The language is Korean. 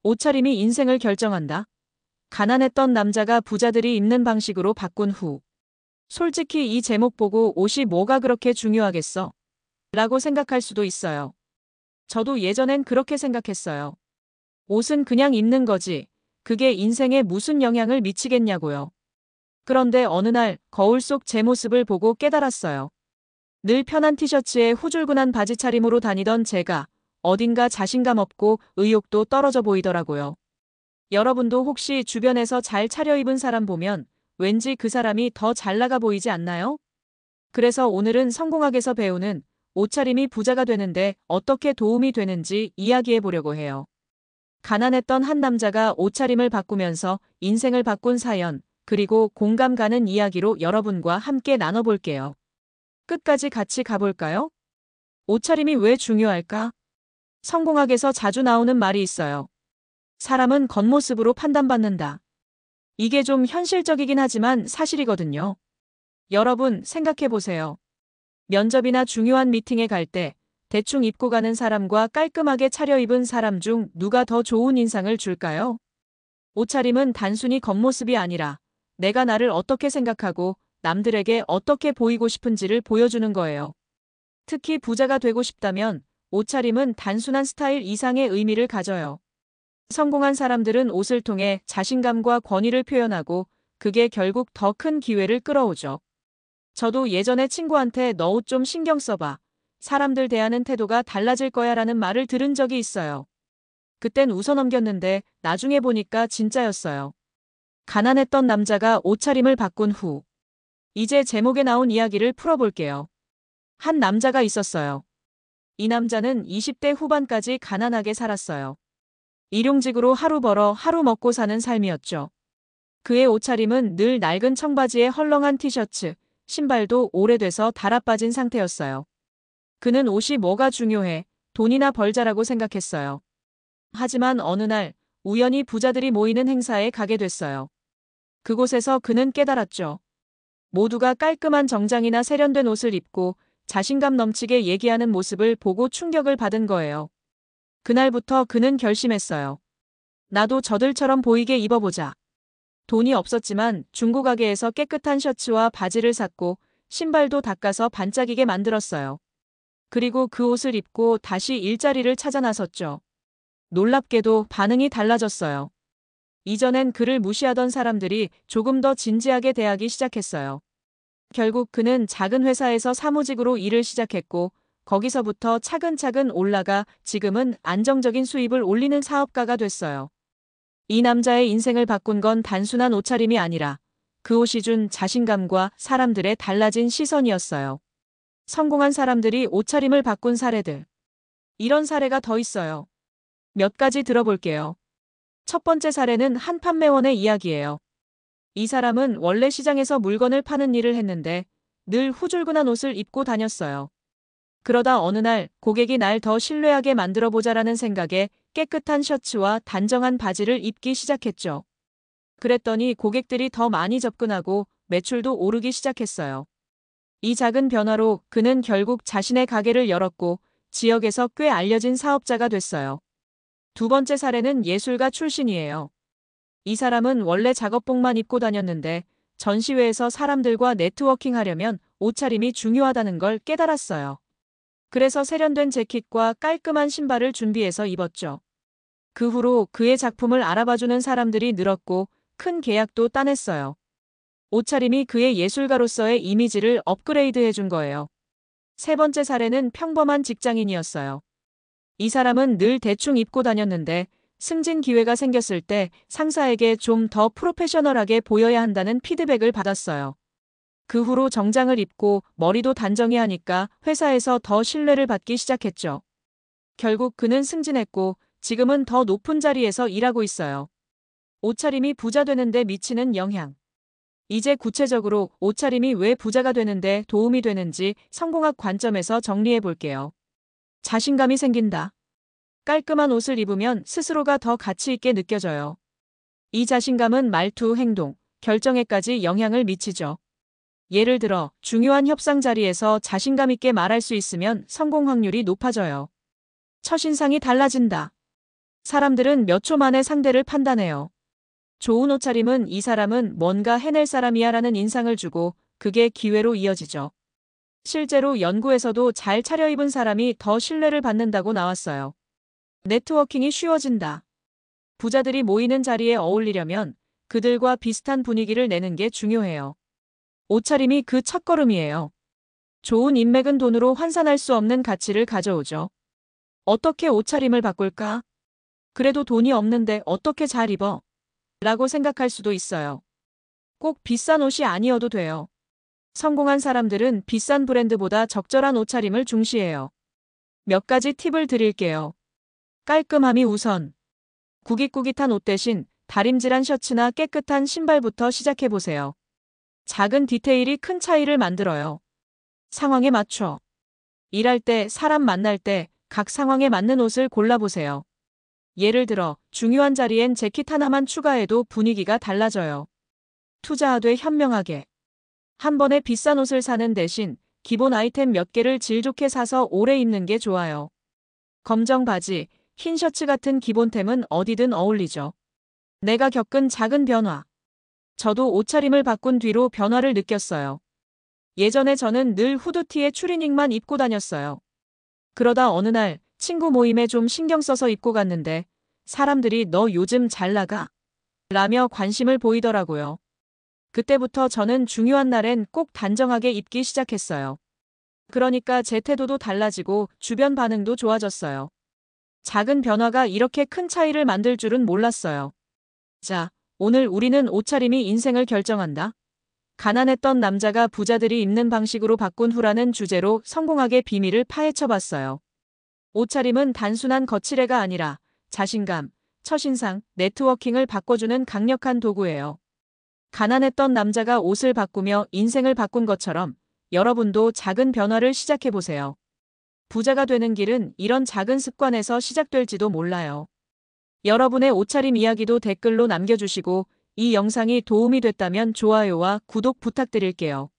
옷차림이 인생을 결정한다. 가난했던 남자가 부자들이 입는 방식으로 바꾼 후. 솔직히 이 제목 보고 옷이 뭐가 그렇게 중요하겠어? 라고 생각할 수도 있어요. 저도 예전엔 그렇게 생각했어요. 옷은 그냥 입는 거지. 그게 인생에 무슨 영향을 미치겠냐고요. 그런데 어느 날 거울 속 제 모습을 보고 깨달았어요. 늘 편한 티셔츠에 후줄근한 바지 차림으로 다니던 제가 어딘가 자신감 없고 의욕도 떨어져 보이더라고요. 여러분도 혹시 주변에서 잘 차려입은 사람 보면 왠지 그 사람이 더 잘 나가 보이지 않나요? 그래서 오늘은 성공학에서 배우는 옷차림이 부자가 되는데 어떻게 도움이 되는지 이야기해 보려고 해요. 가난했던 한 남자가 옷차림을 바꾸면서 인생을 바꾼 사연, 그리고 공감 가는 이야기로 여러분과 함께 나눠볼게요. 끝까지 같이 가볼까요? 옷차림이 왜 중요할까? 성공학에서 자주 나오는 말이 있어요. 사람은 겉모습으로 판단받는다. 이게 좀 현실적이긴 하지만 사실이거든요. 여러분 생각해 보세요. 면접이나 중요한 미팅에 갈 때 대충 입고 가는 사람과 깔끔하게 차려입은 사람 중 누가 더 좋은 인상을 줄까요? 옷차림은 단순히 겉모습이 아니라 내가 나를 어떻게 생각하고 남들에게 어떻게 보이고 싶은지를 보여주는 거예요. 특히 부자가 되고 싶다면 옷차림은 단순한 스타일 이상의 의미를 가져요. 성공한 사람들은 옷을 통해 자신감과 권위를 표현하고 그게 결국 더 큰 기회를 끌어오죠. 저도 예전에 친구한테 너 옷 좀 신경 써봐. 사람들 대하는 태도가 달라질 거야 라는 말을 들은 적이 있어요. 그땐 웃어 넘겼는데 나중에 보니까 진짜였어요. 가난했던 남자가 옷차림을 바꾼 후. 이제 제목에 나온 이야기를 풀어볼게요. 한 남자가 있었어요. 이 남자는 20대 후반까지 가난하게 살았어요. 일용직으로 하루 벌어 하루 먹고 사는 삶이었죠. 그의 옷차림은 늘 낡은 청바지에 헐렁한 티셔츠, 신발도 오래돼서 달아빠진 상태였어요. 그는 옷이 뭐가 중요해, 돈이나 벌자라고 생각했어요. 하지만 어느 날 우연히 부자들이 모이는 행사에 가게 됐어요. 그곳에서 그는 깨달았죠. 모두가 깔끔한 정장이나 세련된 옷을 입고 자신감 넘치게 얘기하는 모습을 보고 충격을 받은 거예요. 그날부터 그는 결심했어요. 나도 저들처럼 보이게 입어보자. 돈이 없었지만 중고 가게에서 깨끗한 셔츠와 바지를 샀고 신발도 닦아서 반짝이게 만들었어요. 그리고 그 옷을 입고 다시 일자리를 찾아 나섰죠. 놀랍게도 반응이 달라졌어요. 이전엔 그를 무시하던 사람들이 조금 더 진지하게 대하기 시작했어요. 결국 그는 작은 회사에서 사무직으로 일을 시작했고 거기서부터 차근차근 올라가 지금은 안정적인 수입을 올리는 사업가가 됐어요. 이 남자의 인생을 바꾼 건 단순한 옷차림이 아니라 그 옷이 준 자신감과 사람들의 달라진 시선이었어요. 성공한 사람들이 옷차림을 바꾼 사례들. 이런 사례가 더 있어요. 몇 가지 들어볼게요. 첫 번째 사례는 한 판매원의 이야기예요. 이 사람은 원래 시장에서 물건을 파는 일을 했는데 늘 후줄근한 옷을 입고 다녔어요. 그러다 어느 날 고객이 날 더 신뢰하게 만들어보자라는 생각에 깨끗한 셔츠와 단정한 바지를 입기 시작했죠. 그랬더니 고객들이 더 많이 접근하고 매출도 오르기 시작했어요. 이 작은 변화로 그는 결국 자신의 가게를 열었고 지역에서 꽤 알려진 사업자가 됐어요. 두 번째 사례는 예술가 출신이에요. 이 사람은 원래 작업복만 입고 다녔는데 전시회에서 사람들과 네트워킹하려면 옷차림이 중요하다는 걸 깨달았어요. 그래서 세련된 재킷과 깔끔한 신발을 준비해서 입었죠. 그 후로 그의 작품을 알아봐주는 사람들이 늘었고 큰 계약도 따냈어요. 옷차림이 그의 예술가로서의 이미지를 업그레이드해준 거예요. 세 번째 사례는 평범한 직장인이었어요. 이 사람은 늘 대충 입고 다녔는데 승진 기회가 생겼을 때 상사에게 좀 더 프로페셔널하게 보여야 한다는 피드백을 받았어요. 그 후로 정장을 입고 머리도 단정히 하니까 회사에서 더 신뢰를 받기 시작했죠. 결국 그는 승진했고 지금은 더 높은 자리에서 일하고 있어요. 옷차림이 부자 되는데 미치는 영향. 이제 구체적으로 옷차림이 왜 부자가 되는데 도움이 되는지 성공학 관점에서 정리해 볼게요. 자신감이 생긴다. 깔끔한 옷을 입으면 스스로가 더 가치 있게 느껴져요. 이 자신감은 말투, 행동, 결정에까지 영향을 미치죠. 예를 들어 중요한 협상 자리에서 자신감 있게 말할 수 있으면 성공 확률이 높아져요. 첫인상이 달라진다. 사람들은 몇 초 만에 상대를 판단해요. 좋은 옷차림은 이 사람은 뭔가 해낼 사람이야 라는 인상을 주고 그게 기회로 이어지죠. 실제로 연구에서도 잘 차려입은 사람이 더 신뢰를 받는다고 나왔어요. 네트워킹이 쉬워진다. 부자들이 모이는 자리에 어울리려면 그들과 비슷한 분위기를 내는 게 중요해요. 옷차림이 그 첫걸음이에요. 좋은 인맥은 돈으로 환산할 수 없는 가치를 가져오죠. 어떻게 옷차림을 바꿀까? 그래도 돈이 없는데 어떻게 잘 입어? 라고 생각할 수도 있어요. 꼭 비싼 옷이 아니어도 돼요. 성공한 사람들은 비싼 브랜드보다 적절한 옷차림을 중시해요. 몇 가지 팁을 드릴게요. 깔끔함이 우선. 구깃구깃한 옷 대신 다림질한 셔츠나 깨끗한 신발부터 시작해보세요. 작은 디테일이 큰 차이를 만들어요. 상황에 맞춰. 일할 때, 사람 만날 때 각 상황에 맞는 옷을 골라보세요. 예를 들어 중요한 자리엔 재킷 하나만 추가해도 분위기가 달라져요. 투자하되 현명하게. 한 번에 비싼 옷을 사는 대신 기본 아이템 몇 개를 질 좋게 사서 오래 입는 게 좋아요. 검정 바지, 흰 셔츠 같은 기본템은 어디든 어울리죠. 내가 겪은 작은 변화. 저도 옷차림을 바꾼 뒤로 변화를 느꼈어요. 예전에 저는 늘 후드티에 추리닝만 입고 다녔어요. 그러다 어느 날 친구 모임에 좀 신경 써서 입고 갔는데 사람들이 너 요즘 잘 나가? 라며 관심을 보이더라고요. 그때부터 저는 중요한 날엔 꼭 단정하게 입기 시작했어요. 그러니까 제 태도도 달라지고 주변 반응도 좋아졌어요. 작은 변화가 이렇게 큰 차이를 만들 줄은 몰랐어요. 자, 오늘 우리는 옷차림이 인생을 결정한다. 가난했던 남자가 부자들이 입는 방식으로 바꾼 후라는 주제로 성공하게 비밀을 파헤쳐봤어요. 옷차림은 단순한 거칠애가 아니라 자신감, 첫인상, 네트워킹을 바꿔주는 강력한 도구예요. 가난했던 남자가 옷을 바꾸며 인생을 바꾼 것처럼 여러분도 작은 변화를 시작해보세요. 부자가 되는 길은 이런 작은 습관에서 시작될지도 몰라요. 여러분의 옷차림 이야기도 댓글로 남겨주시고 이 영상이 도움이 됐다면 좋아요와 구독 부탁드릴게요.